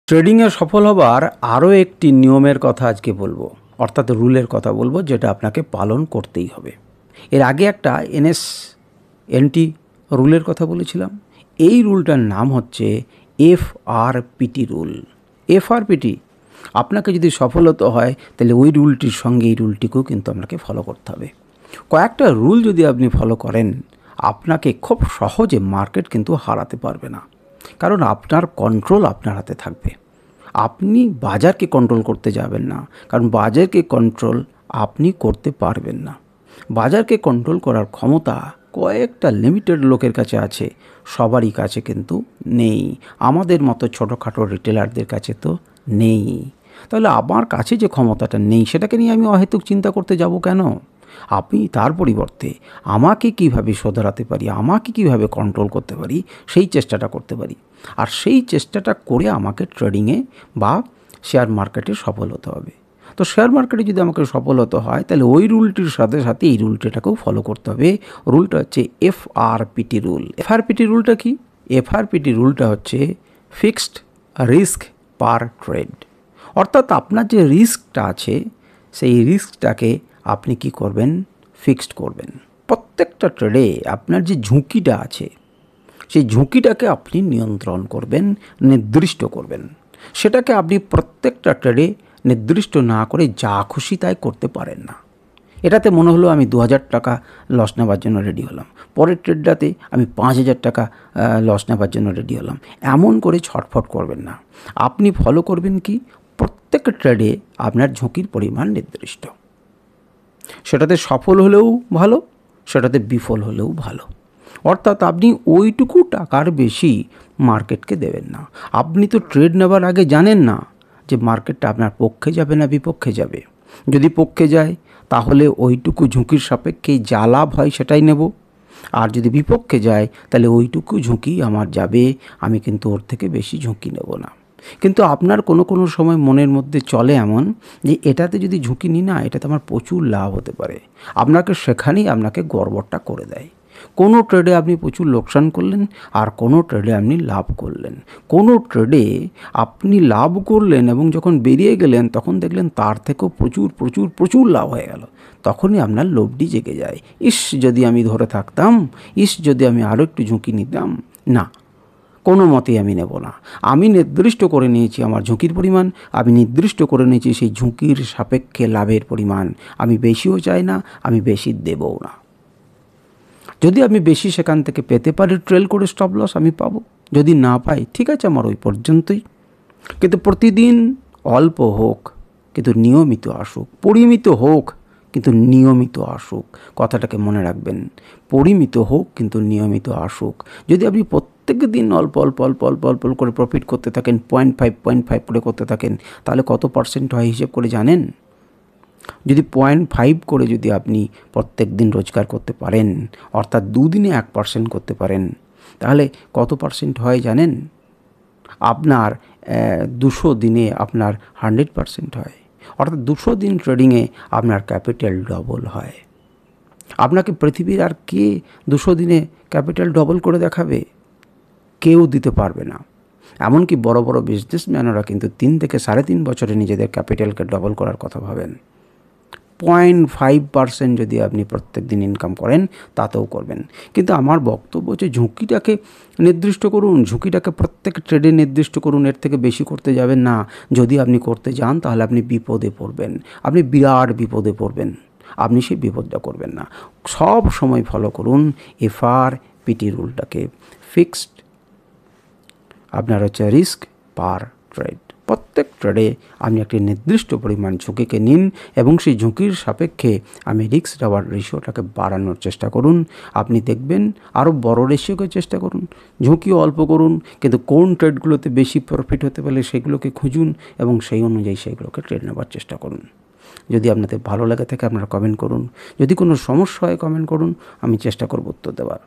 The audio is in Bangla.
ট্রেডিংয়ে সফল হবার আরও একটি নিয়মের কথা আজকে বলবো, অর্থাৎ রুলের কথা বলবো, যেটা আপনাকে পালন করতেই হবে। এর আগে একটা NSNT রুলের কথা বলেছিলাম। এই রুলটার নাম হচ্ছে FRPT রুল। FRPT আপনাকে যদি সফল হতে হয় তাহলে ওই রুলটির সঙ্গে এই রুলটিকেও কিন্তু আপনাকে ফলো করতে হবে। কয়েকটা রুল যদি আপনি ফলো করেন, আপনাকে খুব সহজে মার্কেট কিন্তু হারাতে পারবে না, কারণ আপনার কন্ট্রোল আপনার হাতে থাকবে। আপনি বাজারকে কন্ট্রোল করতে যাবেন না, কারণ বাজারকে কন্ট্রোল আপনি করতে পারবেন না। বাজারকে কন্ট্রোল করার ক্ষমতা কয়েকটা লিমিটেড লোকের কাছে আছে, সবারই কাছে কিন্তু নেই। আমাদের মতো ছোটোখাটো রিটেলারদের কাছে তো নেই। তাহলে আমার কাছে যে ক্ষমতাটা নেই, সেটাকে নিয়ে আমি অহেতুক চিন্তা করতে যাব কেন? আপনি তার পরিবর্তে আমাকে কিভাবে শোধরাতে পারি, আমাকে কিভাবে কন্ট্রোল করতে পারি, সেই চেষ্টাটা করতে পারি। আর সেই চেষ্টাটা করে আমাকে ট্রেডিংয়ে বা শেয়ার মার্কেটে সফল হতে হবে। তো শেয়ার মার্কেটে যদি আমাকে সফল হতে হয়, তাহলে ওই রুলটির সাথে সাথে এই রুলটাকেও ফলো করতে হবে। রুলটা হচ্ছে FRPT রুল। FRPT রুলটা কি? FRPT রুলটা হচ্ছে ফিক্সড রিস্ক পার ট্রেড। অর্থাৎ আপনার যে রিস্কটা আছে, সেই রিস্কটাকে আপনি কি করবেন? ফিক্সড করবেন। প্রত্যেকটা ট্রেডে আপনার যে ঝুঁকিটা আছে, সেই ঝুঁকিটাকে আপনি নিয়ন্ত্রণ করবেন, নির্দিষ্ট করবেন। সেটাকে আপনি প্রত্যেকটা ট্রেডে নির্দিষ্ট না করে যা খুশি তাই করতে পারেন না। এটাতে মনে হলো আমি 2000 টাকা লস নেওয়ার জন্য রেডি হলাম, পরের ট্রেডটাতে আমি 5000 টাকা লস নেওয়ার জন্য রেডি হলাম। এমন করে ছটফট করবেন না। আপনি ফলো করবেন কি? প্রত্যেক ট্রেডে আপনার ঝুঁকির পরিমাণ নির্দিষ্ট। সেটাতে সফল হলেও ভালো, সেটাতে বিফল হলেও ভালো। অর্থাৎ আপনি ওইটুকু টাকার বেশি মার্কেটকে দেবেন না। আপনি তো ট্রেড নেবার আগে জানেন না যে মার্কেটটা আপনার পক্ষে যাবে না বিপক্ষে যাবে। যদি পক্ষে যায়, তাহলে ওইটুকু ঝুঁকির সাপেক্ষে যা লাভ হয় সেটাই নেব। আর যদি বিপক্ষে যায়, তাহলে ওইটুকু ঝুঁকি আমার যাবে, আমি কিন্তু ওর থেকে বেশি ঝুঁকি নেব না। কিন্তু আপনার কোনো সময় মনের মধ্যে চলে এমন যে এটাতে যদি ঝুঁকি নিই না, এটাতে আমার প্রচুর লাভ হতে পারে। আপনাকে সেখানেই আপনাকে গড়বড়টা করে দেয়। কোনো ট্রেডে আপনি প্রচুর লোকসান করলেন, আর কোনো ট্রেডে আপনি লাভ করলেন। কোনো ট্রেডে আপনি লাভ করলেন এবং যখন বেরিয়ে গেলেন, তখন দেখলেন তার থেকেও প্রচুর প্রচুর প্রচুর লাভ হয়ে গেল। তখনই আপনার লোভটি জেগে যায়, ইস যদি আমি ধরে থাকতাম, ইস যদি আমি আরও একটু ঝুঁকি নিতাম। না, কোনো মতেই আমি নেব না। আমি নির্দিষ্ট করে নিয়েছি আমার ঝুঁকির পরিমাণ, আমি নির্দিষ্ট করে নিয়েছি সেই ঝুঁকির সাপেক্ষে লাভের পরিমাণ। আমি বেশিও চাই না, আমি বেশি দেবও না। যদি আমি বেশি সেখান থেকে পেতে পারি, ট্রেল করে স্টপ লস আমি পাবো। যদি না পাই, ঠিক আছে, আমার ওই পর্যন্তই। কিন্তু প্রতিদিন অল্প হোক, কিন্তু নিয়মিত আসুক। পরিমিত হোক, কিন্তু নিয়মিত আসুক। কথাটাকে মনে রাখবেন, পরিমিত হোক কিন্তু নিয়মিত আসুক। যদি আপনি প্রত্যেক দিন অল্প অল্প অল্প অল্প অল্প করে প্রফিট করতে থাকেন, 0.5 করে করতে থাকেন, তাহলে কত পার্সেন্ট হয় হিসেব করে জানেন? যদি 0.5 করে যদি আপনি প্রত্যেক দিন রোজগার করতে পারেন, অর্থাৎ দুদিনে 1% করতে পারেন, তাহলে কত পার্সেন্ট হয় জানেন? আপনার 200 দিনে আপনার 100% হয়। অর্থাৎ 200 দিন ট্রেডিংয়ে আপনার ক্যাপিটাল ডবল হয়। আপনাকে পৃথিবীর আর কে 200 দিনে ক্যাপিটাল ডবল করে দেখাবে? কেউ দিতে পারবে না। এমনকি বড় বড় বিজনেসম্যানরা কিন্তু 3 থেকে 3.5 বছরে নিজেদের ক্যাপিটালকে ডবল করার কথা ভাবেন। 0.5% যদি আপনি প্রত্যেক দিন ইনকাম করেন, তাতেও করবেন। কিন্তু আমার বক্তব্য হচ্ছে ঝুঁকিটাকে নির্দিষ্ট করুন, ঝুঁকিটাকে প্রত্যেক ট্রেডে নির্দিষ্ট করুন। এর থেকে বেশি করতে যাবেন না। যদি আপনি করতে যান, তাহলে আপনি বিপদে পড়বেন, আপনি বিরাট বিপদে পড়বেন। আপনি সেই বিপদটা করবেন না। সব সময় ফলো করুন FRPT রুলটাকে। ফিক্সড আপনার হচ্ছে রিস্ক পার ট্রেড। প্রত্যেক ট্রেডে আপনি একটি নির্দিষ্ট পরিমাণ ঝুঁকিকে নিন এবং সেই ঝুঁকির সাপেক্ষে আমি রিস্ক রিওয়ার্ড রেশিওটাকে বাড়ানোর চেষ্টা করুন। আপনি দেখবেন আরও বড় রেশিওকে চেষ্টা করুন। ঝুঁকিও অল্প করুন, কিন্তু কোন ট্রেডগুলোতে বেশি প্রফিট হতে পারে সেগুলোকে খুঁজুন এবং সেই অনুযায়ী সেইগুলোকে ট্রেড নেওয়ার চেষ্টা করুন। যদি আপনাদের ভালো লাগে থাকে আপনারা কমেন্ট করুন। যদি কোনো সমস্যা হয় কমেন্ট করুন, আমি চেষ্টা করব উত্তর দেওয়ার।